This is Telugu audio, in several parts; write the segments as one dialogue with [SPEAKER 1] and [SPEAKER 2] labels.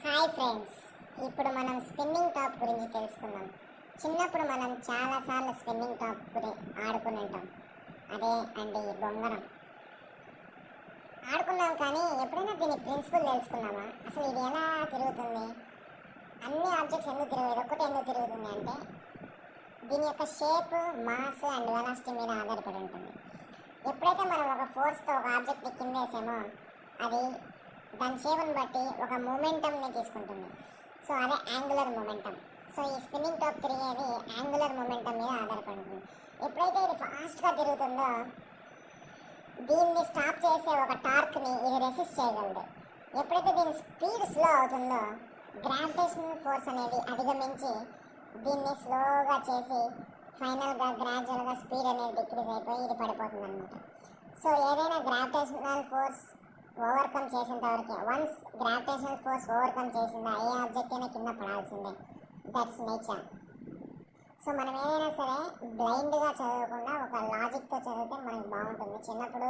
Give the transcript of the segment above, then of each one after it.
[SPEAKER 1] హాయ్ ఫ్రెండ్స్, ఇప్పుడు మనం స్పిన్నింగ్ టాప్ గురించి తెలుసుకుందాం. చిన్నప్పుడు మనం చాలాసార్లు స్పిన్నింగ్ టాప్ ఆడుకుని ఉంటాం. అదే అండి బొంగరం ఆడుకున్నాం. కానీ ఎప్పుడైనా దీని ప్రిన్సిపల్ తెలుసుకున్నామా? అసలు ఇది ఎలా తిరుగుతుంది, అన్ని ఆబ్జెక్ట్స్ ఎందుకు తిరగదు, ఒకటి ఎందుకు తిరుగుతుంది అంటే దీని యొక్క షేప్, మాస్ అండ్ వెలాసిటీ మీద ఆధారపడి ఉంటుంది. ఎప్పుడైతే మనం ఒక ఫోర్స్తో ఒక ఆబ్జెక్ట్ని కింద వేసామో అది దాని షేప్ని బట్టి ఒక మూమెంటంని తీసుకుంటుంది. సో అదే యాంగులర్ మూమెంటం. సో ఈ స్పిన్నింగ్ టాప్ తిరిగేది యాంగులర్ మూమెంటం మీద ఆధారపడి ఉంటుంది. ఎప్పుడైతే ఇది ఫాస్ట్గా తిరుగుతుందో దీన్ని స్టాప్ చేసే ఒక టార్క్ని ఇది రెసిస్ట్ చేయగలదు. ఎప్పుడైతే దీని స్పీడ్ స్లో అవుతుందో గ్రావిటేషనల్ ఫోర్స్ అనేది అధిగమించి దీన్ని స్లోగా చేసి ఫైనల్గా గ్రాడ్యువల్గా స్పీడ్ అనేది డిక్రీజ్ అయిపోయి ఇది పడిపోతుంది అనమాట. సో ఏదైనా గ్రావిటేషనల్ ఫోర్స్ ఓవర్కమ్ చేసేంత వరకే. వన్స్ గ్రావిటేషనల్ ఫోర్స్ ఓవర్కమ్ చేసిందా ఏ ఆబ్జెక్ట్ అయినా కింద పడాల్సిందే. That's nature. సో మనం ఏదైనా సరే బ్లైండ్గా చదవకుండా ఒక లాజిక్తో చదివితే మనకి బాగుంటుంది. చిన్నప్పుడు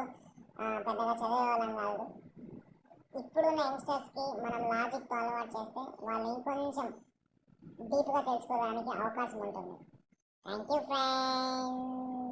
[SPEAKER 1] పెద్దగా చదివేవాళ్ళం కాదు. ఇప్పుడున్న యంగ్స్టర్స్కి మనం లాజిక్తో అలవాటు చేస్తే వాళ్ళు ఇంకొంచెం డీప్గా తెలుసుకోవడానికి అవకాశం ఉంటుంది. Thank you friends.